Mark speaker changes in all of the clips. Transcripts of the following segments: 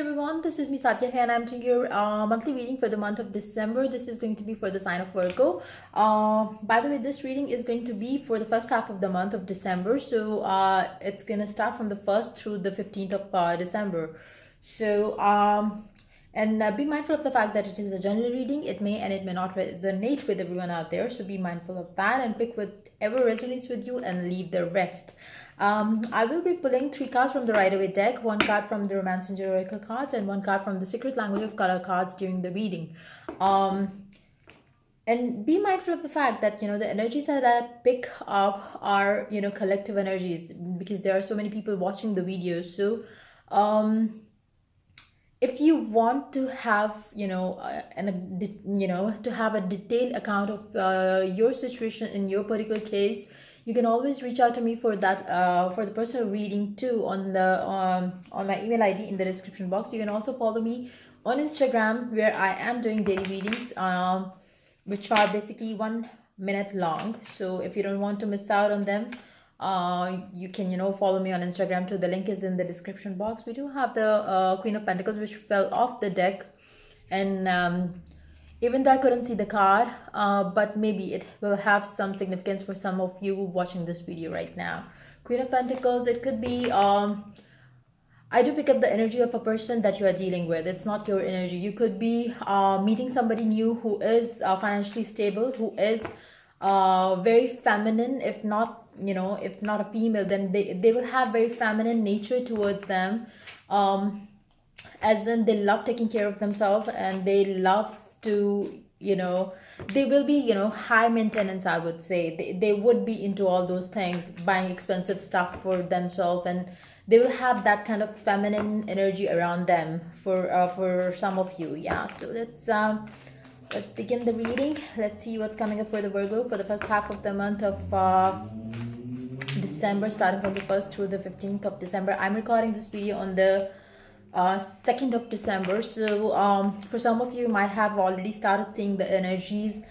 Speaker 1: Everyone, this is me Sadia here, and I'm doing your monthly reading for the month of December. This is going to be for the sign of Virgo. By the way, this reading is going to be for the first half of the month of December. So it's going to start from the 1st through the 15th of December. So be mindful of the fact that it is a general reading. It may and it may not resonate with everyone out there. So be mindful of that and pick whatever resonates with you and leave the rest. I will be pulling 3 cards from the Rider-Waite deck, 1 card from the Romance and Oracle cards, and 1 card from the Secret Language of Color cards during the reading. And be mindful of the fact that, the energies that I pick up are, collective energies, because there are so many people watching the videos. So, if you want to have, to have a detailed account of your situation in your particular case, you can always reach out to me for that, for the personal reading too, on my email ID in the description box. You can also follow me on Instagram, where I am doing daily readings, which are basically 1 minute long. So if you don't want to miss out on them, you can follow me on Instagram too. The link is in the description box. We do have the Queen of Pentacles, which fell off the deck, and even though I couldn't see the card, but maybe it will have some significance for some of you watching this video right now. Queen of Pentacles, it could be, I do pick up the energy of a person that you are dealing with. It's not your energy. You could be meeting somebody new who is financially stable, who is very feminine. If not, if not a female, then they will have very feminine nature towards them. As in, they love taking care of themselves, and they love to, they will be, high maintenance, I would say. They would be into all those things, buying expensive stuff for themselves, and they will have that kind of feminine energy around them for some of you. Yeah, so let's begin the reading. Let's see what's coming up for the Virgo for the first half of the month of December, starting from the 1st through the 15th of December. I'm recording this video on the 2nd of December. So for some of you might have already started seeing the energies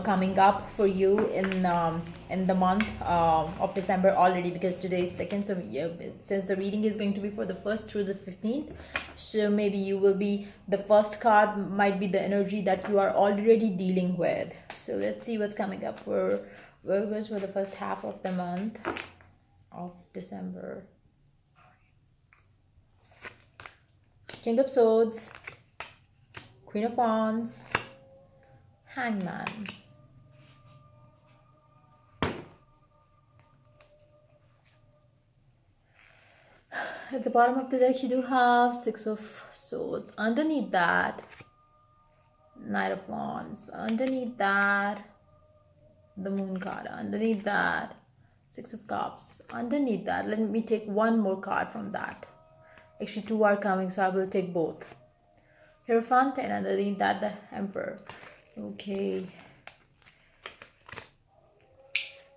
Speaker 1: coming up for you in the month of December already, because today is 2nd. So yeah, since the reading is going to be for the 1st through the 15th, so maybe you will be, the first card might be the energy that you are already dealing with. So let's see what's coming up for Virgos for the first half of the month of December. King of Swords, Queen of Wands, Hangman. At the bottom of the deck, you do have 6 of Swords. Underneath that, Knight of Wands. Underneath that, the Moon card. Underneath that, 6 of Cups. Underneath that, let me take 1 more card from that. Actually, 2 are coming, so I will take both. Hierophant, and underneath that, the Emperor. Okay.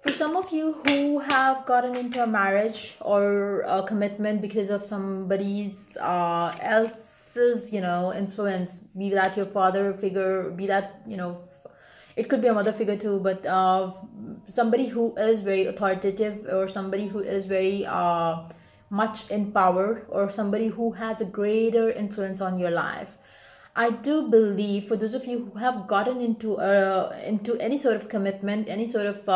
Speaker 1: For some of you who have gotten into a marriage or a commitment because of somebody's else's, influence, be that your father figure, be that, it could be a mother figure too, but somebody who is very authoritative, or somebody who is very much in power, or somebody who has a greater influence on your life. I do believe, for those of you who have gotten into any sort of commitment, any sort of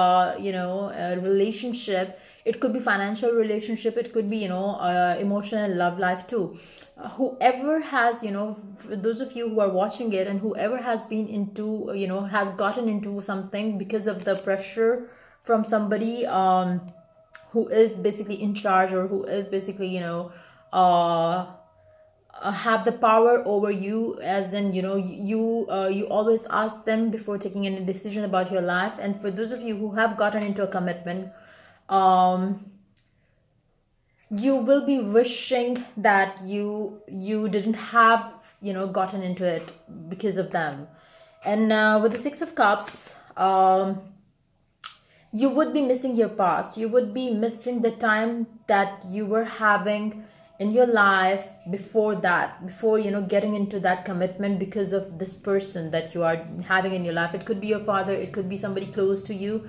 Speaker 1: relationship, it could be financial relationship, it could be emotional love life too. Whoever has, for those of you who are watching it, and whoever has been into, has gotten into something because of the pressure from somebody who is basically in charge, or who is basically have the power over you, as in you always ask them before taking any decision about your life. And for those of you who have gotten into a commitment, you will be wishing that you didn't have gotten into it because of them. And with the 6 of Cups, you would be missing your past. You would be missing the time that you were having in your life before that, before getting into that commitment, because of this person that you are having in your life. It could be your father, it could be somebody close to you,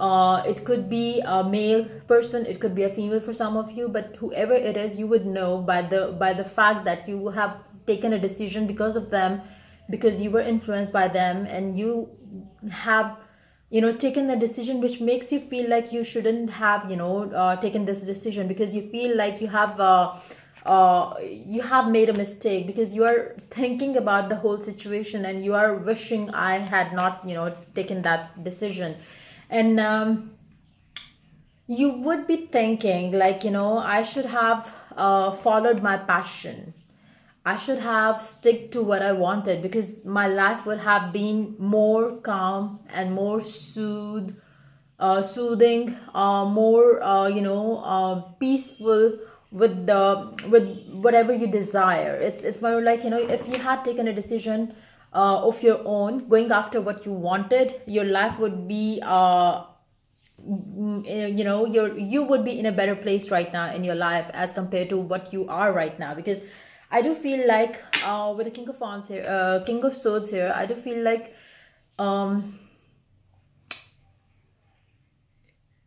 Speaker 1: It could be a male person, it could be a female for some of you, but whoever it is, you would know by the fact that you have taken a decision because of them, because you were influenced by them, and you have, you know, taken the decision which makes you feel like you shouldn't have, you know, taken this decision, because you feel like you have made a mistake, because you are thinking about the whole situation and you are wishing I had not, you know, taken that decision. And you would be thinking like, you know, I should have followed my passion, I should have stick to what I wanted, because my life would have been more calm and more soothing, more peaceful with whatever you desire. It's more like, you know, if you had taken a decision of your own, going after what you wanted, your life would be you would be in a better place right now in your life as compared to what you are right now. Because I do feel like with the king of wands here, king of swords here, I do feel like um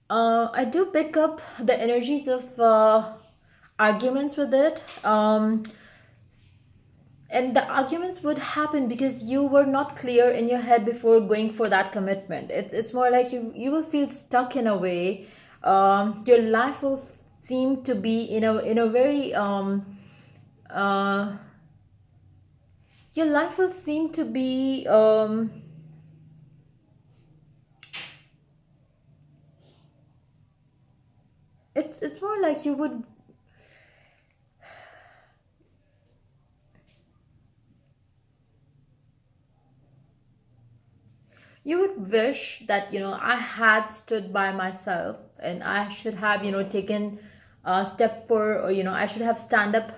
Speaker 1: I do pick up the energies of arguments with it. And the arguments would happen because you were not clear in your head before going for that commitment. It's more like you will feel stuck in a way. Your life will seem to be in a very uh, your life will seem to be it's more like you would wish that, you know, I had stood by myself, and I should have, you know, taken a step for, or, you know, I should have stand up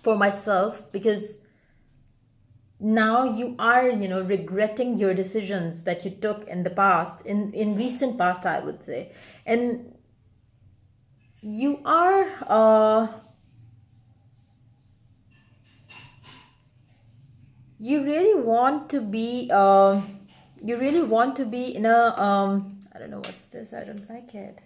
Speaker 1: for myself, because now you are, you know, regretting your decisions that you took in the past, in recent past, I would say. And you are you really want to be you really want to be in a I don't know what's this, I don't like it.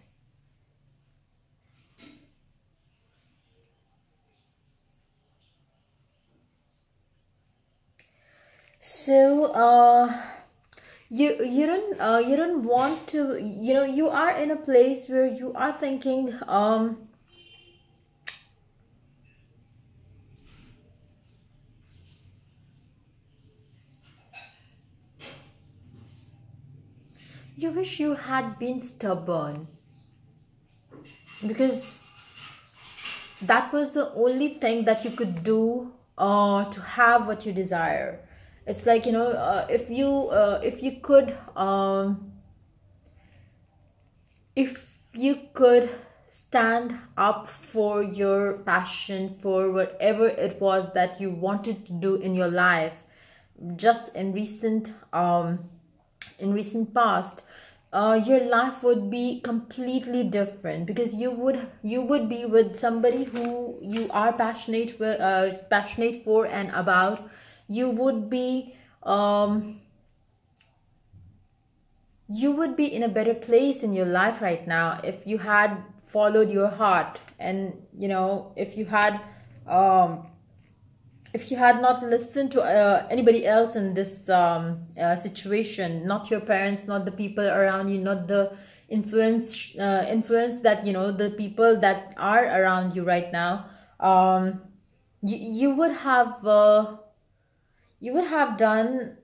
Speaker 1: So you don't want to, you know, you are in a place where you are thinking you wish you had been stubborn, because that was the only thing that you could do to have what you desire. It's like, you know, if you could if you could stand up for your passion, for whatever it was that you wanted to do in your life, just in recent past, your life would be completely different, because you would be with somebody who you are passionate for and about. You would be you would be in a better place in your life right now if you had followed your heart, and, you know, um if you had not listened to anybody else in this situation, not your parents, not the people around you, not the influence that, you know, the people that are around you right now. You you would have done.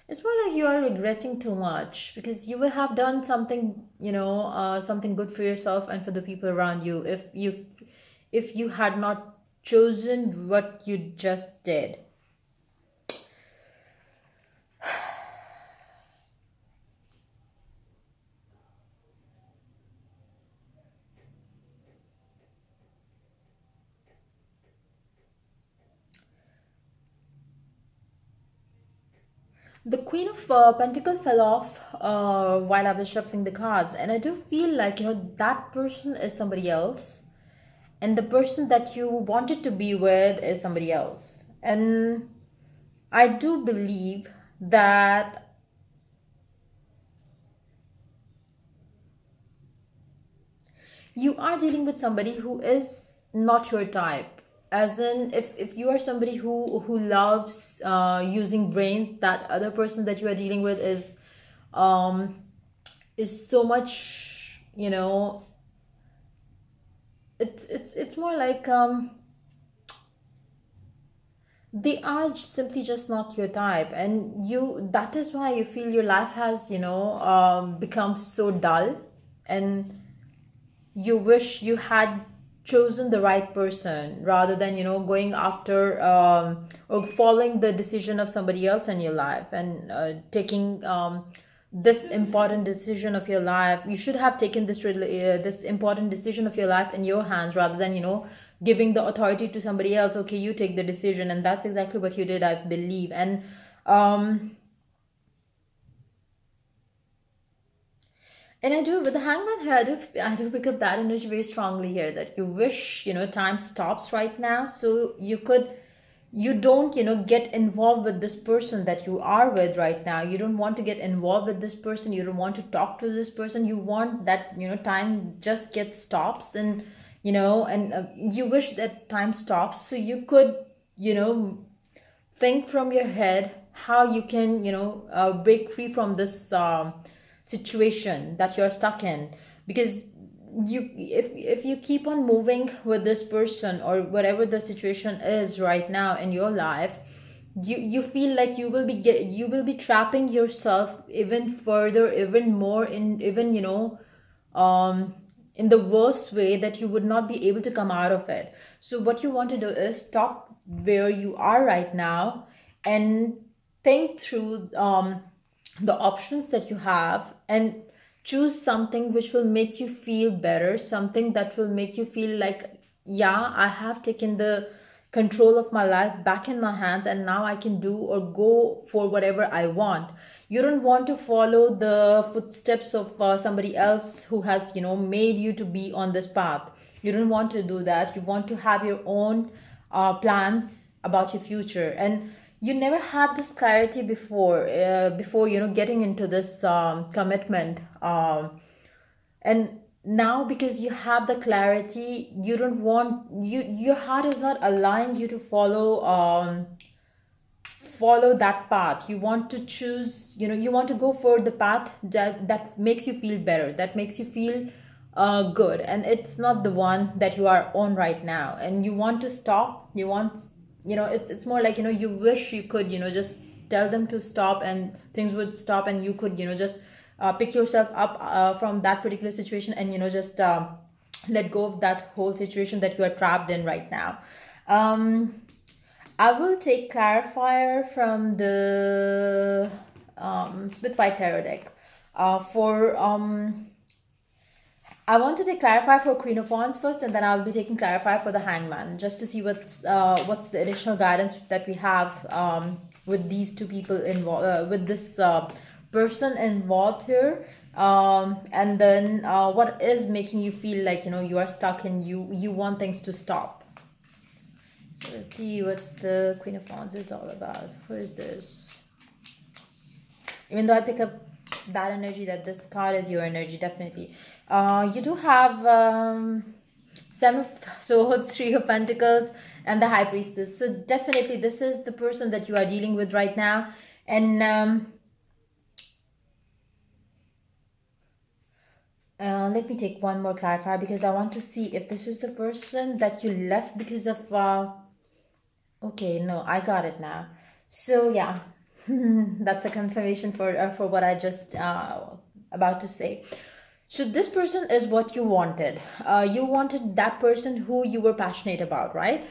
Speaker 1: It's more like you are regretting too much, because you would have done something, you know, something good for yourself and for the people around you, if you had not chosen what you just did. The Queen of Pentacles fell off while I was shuffling the cards, and I do feel like, that person is somebody else, and the person that you wanted to be with is somebody else. And I do believe that you are dealing with somebody who is not your type. As in, if you are somebody who loves using brains, that other person that you are dealing with is so much, it's more like they are simply just not your type, and that is why you feel your life has become so dull, and you wish you had chosen the right person rather than going after or following the decision of somebody else in your life, and taking this important decision of your life. You should have taken this important decision of your life in your hands, rather than giving the authority to somebody else. Okay, you take the decision. And that's exactly what you did, I believe. And I do, with the Hangman here, I do pick up that energy very strongly here, that you wish, time stops right now, so you don't, get involved with this person that you are with right now. You don't want to get involved with this person. You don't want to talk to this person. You want that, time just stops, and, you wish that time stops, so you could, think from your head how you can, break free from this, situation that you're stuck in. Because if you keep on moving with this person, or whatever the situation is right now in your life, you feel like you will be trapping yourself even further, even more, in the worst way, that you would not be able to come out of it. So what you want to do is stop where you are right now and think through the options that you have, and choose something which will make you feel better, something that will make you feel like, yeah, I have taken the control of my life back in my hands, and now I can do or go for whatever I want. You don't want to follow the footsteps of somebody else who has made you to be on this path. You don't want to do that. You want to have your own plans about your future. And you never had this clarity before getting into this commitment, and now, because you have the clarity, you don't want your heart is not allowing you to follow that path. You want to choose, you want to go for the path that makes you feel better, that makes you feel good, and it's not the one that you are on right now. And you want to stop. You want, it's more like, you wish you could, just tell them to stop, and things would stop, and you could, just pick yourself up from that particular situation, and just let go of that whole situation that you are trapped in right now. I will take clarifier from the Spitfire Tarot deck. I want to take clarifier for Queen of Wands first, and then I'll be taking clarifier for the Hangman, just to see what's the additional guidance that we have with these two people involved, with this person involved here, and then what is making you feel like you are stuck and you want things to stop. So let's see what's the Queen of Wands is all about. Who is this? Even though I pick up that energy, that this card is your energy, definitely. You do have Seven of Swords, Three of Pentacles, and the High Priestess. So definitely this is the person that you are dealing with right now. And let me take one more clarifier, because I want to see if this is the person that you left because of okay, no, I got it now. So yeah, that's a confirmation for what I just about to say. So this person is what you wanted. You wanted that person who you were passionate about, right?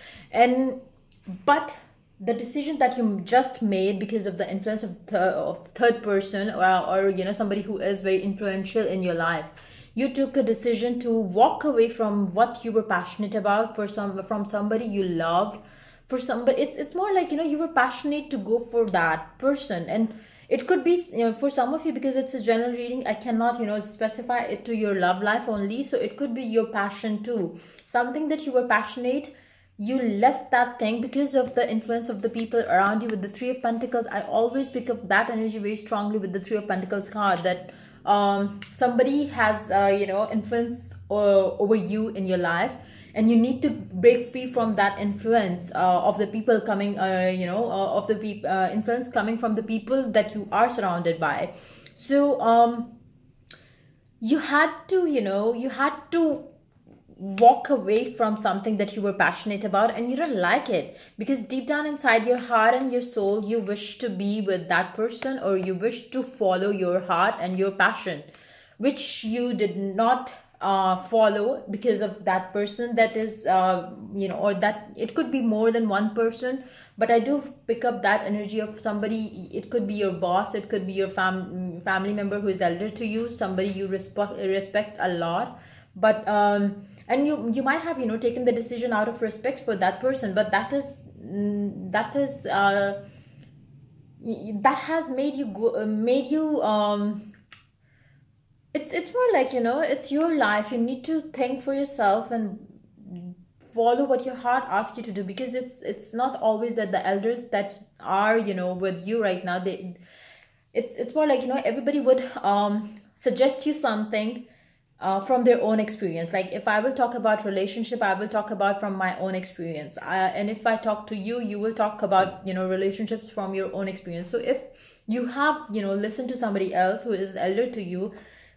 Speaker 1: But the decision that you just made, because of the influence of the third person, or somebody who is very influential in your life, you took a decision to walk away from what you were passionate about from somebody you loved, for some, but it's more like, you were passionate to go for that person. And it could be, for some of you, because it's a general reading, I cannot, specify it to your love life only. So it could be your passion too, something that you were passionate, you left that thing because of the influence of the people around you. With the Three of Pentacles, I always pick up that energy very strongly with the Three of Pentacles card, that somebody has influence over you in your life, and you need to break free from that influence of the people coming, of the influence coming from the people that you are surrounded by. So you had to, walk away from something that you were passionate about, and you don't like it, because deep down inside your heart and your soul, you wish to be with that person, or you wish to follow your heart and your passion, which you did not follow because of that person that is, or that it could be more than one person. But I do pick up that energy of somebody. It could be your boss, it could be your family member who is elder to you, somebody you respect a lot. But and you might have, taken the decision out of respect for that person, but that has made you it's more like, it's your life. You need to think for yourself and follow what your heart asks you to do, because it's not always that the elders that are, with you right now, it's more like, everybody would suggest you something from their own experience. Like, if I will talk about relationship, I will talk about from my own experience, and if I talk to you, you will talk about, relationships from your own experience. So if you have, listened to somebody else who is elder to you,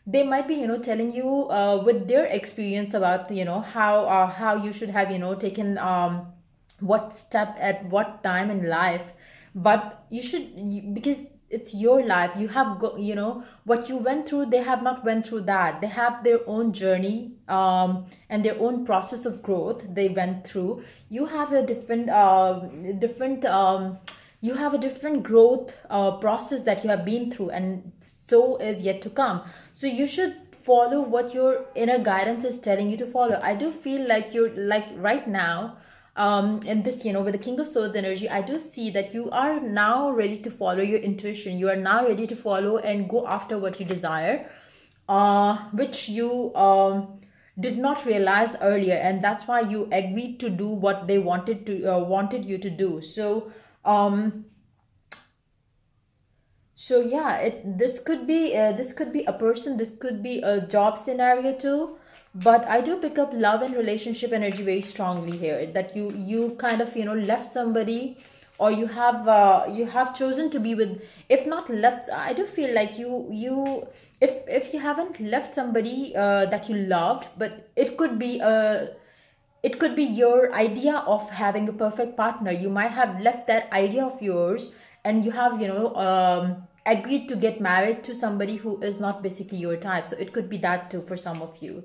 Speaker 1: they might be, telling you with their experience about, how you should have, taken what step at what time in life. But you should, because it's your life, you have what you went through, they have not went through that. They have their own journey and their own process of growth they went through. You have a different you have a different growth process that you have been through, and so is yet to come. So you should follow what your inner guidance is telling you to follow. I do feel like you're, like, right now, in this, with the King of Swords energy, I do see that you are now ready to follow your intuition. You are now ready to follow and go after what you desire, which you did not realize earlier, and that's why you agreed to do what they wanted you to do. So yeah, this could be a person, this could be a job scenario too. But I do pick up love and relationship energy very strongly here, that you kind of, left somebody, or you have chosen to be with. If not left, I do feel like you if you haven't left somebody that you loved, but it could be your idea of having a perfect partner. You might have left that idea of yours, and you have, agreed to get married to somebody who is not basically your type. So it could be that too for some of you.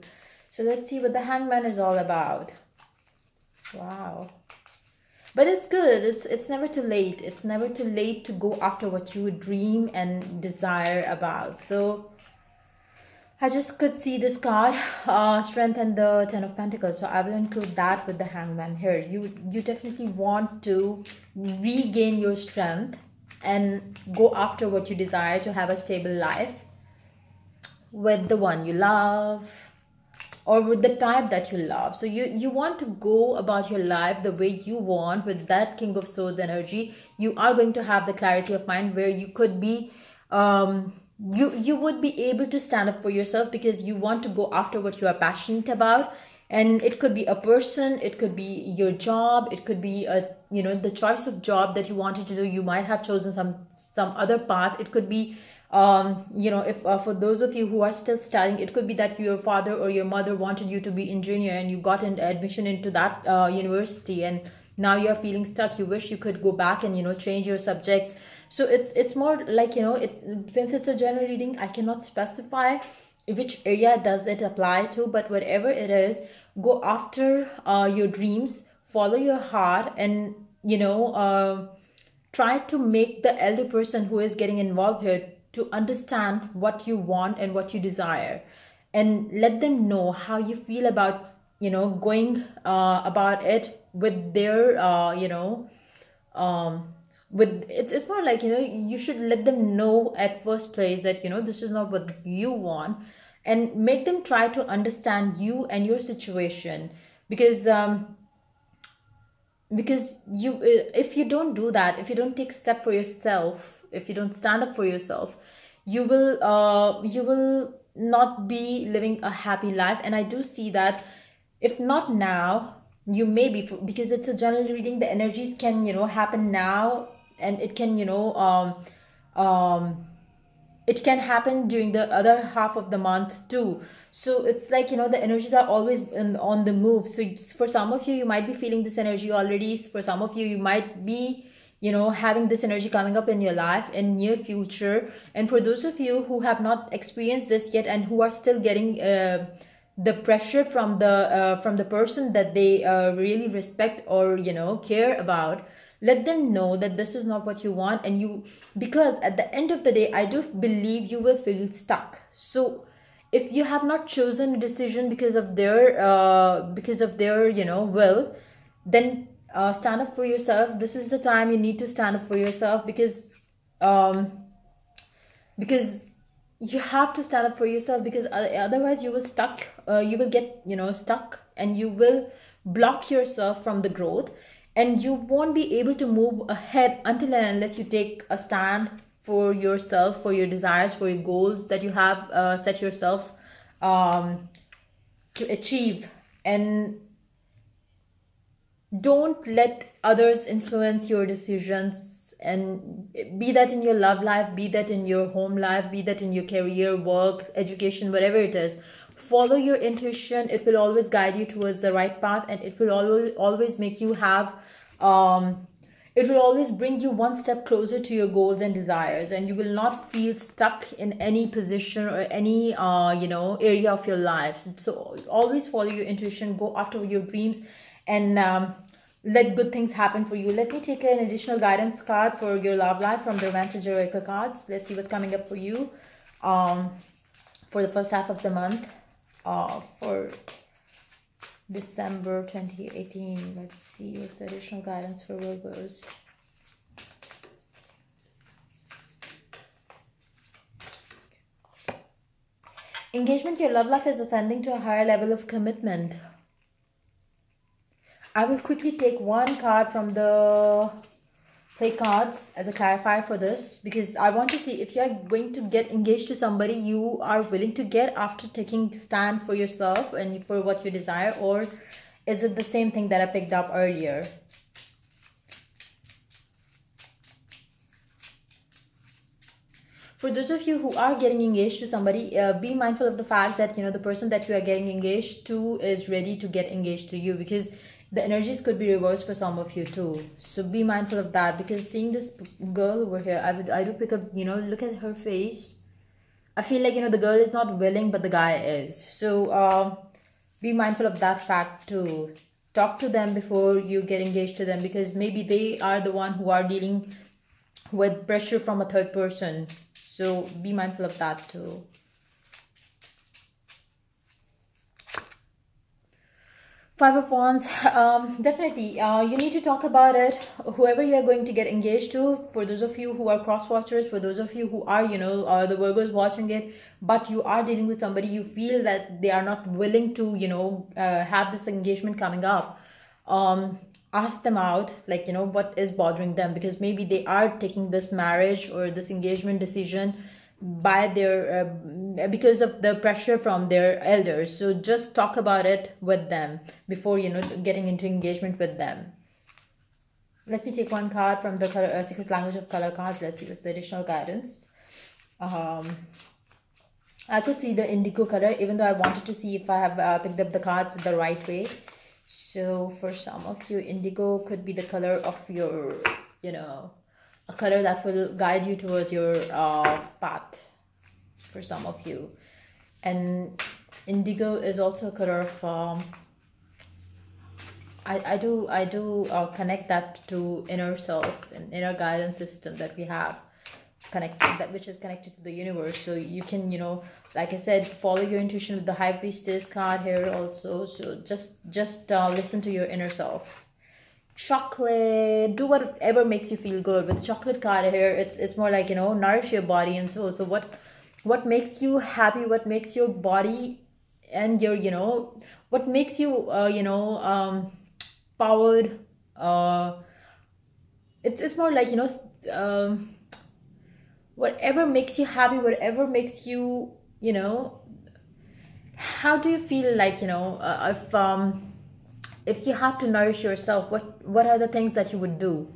Speaker 1: So let's see what the Hangman is all about. Wow. But it's good. It's never too late. It's never too late to go after what you dream and desire about. So I just could see this card, Strength and the Ten of Pentacles. So I will include that with the Hangman here. You definitely want to regain your strength and go after what you desire, to have a stable life with the one you love, or with the type that you love. So you want to go about your life the way you want. With that King of Swords energy, you are going to have the clarity of mind, where you could be you would be able to stand up for yourself, because you want to go after what you are passionate about. And it could be a person, it could be your job, it could be the choice of job that you wanted to do. You might have chosen some other path. It could be if for those of you who are still studying, it could be that your father or your mother wanted you to be engineer, and you got an admission into that university, and now you're feeling stuck. You wish you could go back and change your subjects. So it's more like, since it's a general reading, I cannot specify which area does it apply to, but whatever it is, go after your dreams, follow your heart, and try to make the elder person who is getting involved here to understand what you want and what you desire, and let them know how you feel about going about it with their with it's more like, you should let them know at first place that, this is not what you want, and make them try to understand you and your situation. Because you if you don't do that, if you don't take step for yourself, if you don't stand up for yourself, you will not be living a happy life. And I do see that if not now, you may be, because it's a general reading, the energies can happen now, and it can it can happen during the other half of the month too. So it's like, the energies are always on the move. So for some of you, you might be feeling this energy already. For some of you, you might be having this energy coming up in your life in near future. And for those of you who have not experienced this yet, and who are still getting the pressure from the person that they really respect or care about, let them know that this is not what you want. And because at the end of the day, I do believe you will feel stuck. So if you have not chosen a decision because of their will, then stand up for yourself. This is the time you need to stand up for yourself, because you have to stand up for yourself, because otherwise you will get stuck, and you will block yourself from the growth, and you won't be able to move ahead until and unless you take a stand for yourself, for your desires, for your goals that you have set yourself to achieve. And don't let others influence your decisions, and be that in your love life, be that in your home life, be that in your career, work, education, whatever it is. Follow your intuition. It will always guide you towards the right path, and it will always make you have it will always bring you one step closer to your goals and desires, and you will not feel stuck in any position or any area of your life. So always follow your intuition, go after your dreams, and let good things happen for you. Let me take an additional guidance card for your love life from the Romantic Oracle cards. Let's see what's coming up for you for the first half of the month, for December 2018. Let's see what's the additional guidance for Virgos. Engagement. Your love life is ascending to a higher level of commitment. I will quickly take one card from the play cards as a clarifier for this, because I want to see if you are going to get engaged to somebody you are willing to get after taking stand for yourself and for what you desire, or is it the same thing that I picked up earlier? For those of you who are getting engaged to somebody, be mindful of the fact that the person that you are getting engaged to is ready to get engaged to you, because the energies could be reversed for some of you too. So be mindful of that, because seeing this girl over here, I do pick up, look at her face. I feel like, the girl is not willing, but the guy is. So be mindful of that fact too. Talk to them before you get engaged to them, because maybe they are the one who are dealing with pressure from a third person. So be mindful of that too. Five of Wands. Definitely you need to talk about it, whoever you are going to get engaged to. For those of you who are cross watchers, for those of you who are the Virgos watching it, but you are dealing with somebody, you feel that they are not willing to have this engagement coming up, ask them out, like what is bothering them, because maybe they are taking this marriage or this engagement decision by their because of the pressure from their elders. So just talk about it with them before getting into engagement with them. Let me take one card from the color, secret language of color cards. Let's see what's the additional guidance. I could see the indigo color, even though I wanted to see if I have picked up the cards the right way. So for some of you, indigo could be the color of your a color that will guide you towards your path for some of you. And indigo is also a color of I do connect that to inner self and inner guidance system that we have connected, that which is connected to the universe. So you can like I said, follow your intuition with the High Priestess card here also. So just listen to your inner self. chocolate, do whatever makes you feel good. With chocolate card here, it's more like, you know, nourish your body and soul. So what makes you happy, what makes your body and your, you know, what makes you powered. It's more like, you know, whatever makes you happy, whatever makes you, you know, how do you feel like, you know, if you have to nourish yourself, what are the things that you would do?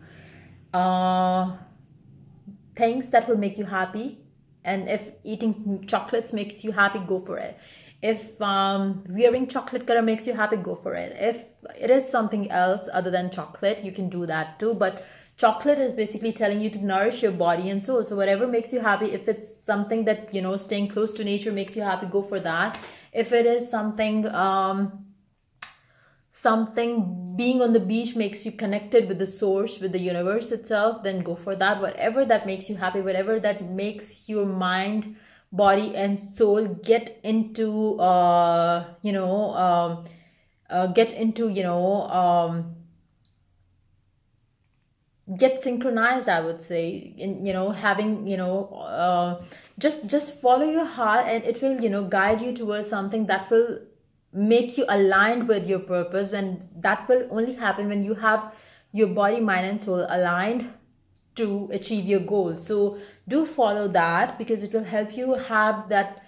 Speaker 1: Things that will make you happy. And if eating chocolates makes you happy, go for it. If wearing chocolate color makes you happy, go for it. If it is something else other than chocolate, you can do that too. But chocolate is basically telling you to nourish your body and soul. So whatever makes you happy, if it's something that, you know, staying close to nature makes you happy, go for that. If it is something being on the beach makes you connected with the source, with the universe itself, then go for that. Whatever that makes you happy, whatever that makes your mind, body and soul get into get synchronized, I would say, in, you know, having, you know, just follow your heart, and it will, you know, guide you towards something that will make you aligned with your purpose. When that will only happen when you have your body, mind and soul aligned to achieve your goals. So do follow that, because it will help you have that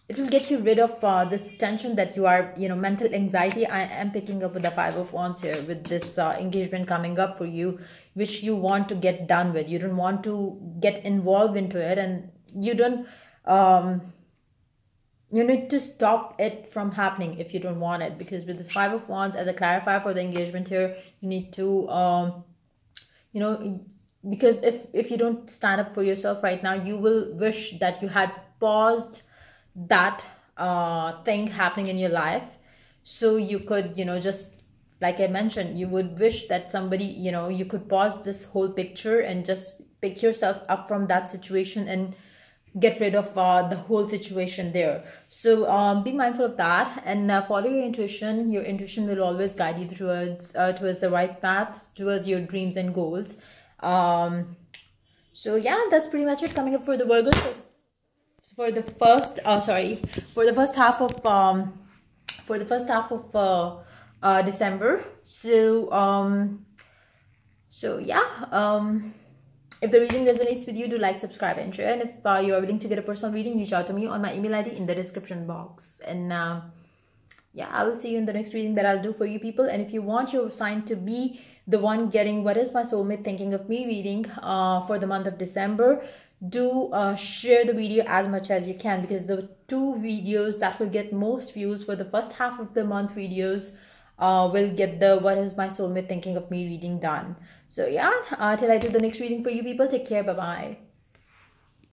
Speaker 1: it will get you rid of this tension that you are, you know, mental anxiety. I am picking up with the Five of Wands here, with this engagement coming up for you, which you want to get done with. You don't want to get involved into it, and you don't you need to stop it from happening if you don't want it. Because with this Five of Wands, as a clarifier for the engagement here, you need to you know, because if you don't stand up for yourself right now, you will wish that you had paused that thing happening in your life, so you could, you know, just like I mentioned, you would wish that somebody, you know, you could pause this whole picture and just pick yourself up from that situation and get rid of the whole situation there. So be mindful of that, and follow your intuition. Your intuition will always guide you towards the right path, towards your dreams and goals. So yeah, that's pretty much it coming up for the Virgos. So for the first half of December. So yeah, if the reading resonates with you, do like, subscribe and share. And if you are willing to get a personal reading, reach out to me on my email ID in the description box. And yeah, I will see you in the next reading that I'll do for you people. And if you want your sign to be the one getting What Is My Soulmate Thinking of Me reading for the month of December, do share the video as much as you can, because the two videos that will get most views for the first half of the month videos will get the What Is My Soulmate Thinking of Me reading done. So yeah, till I do the next reading for you people, take care, bye bye.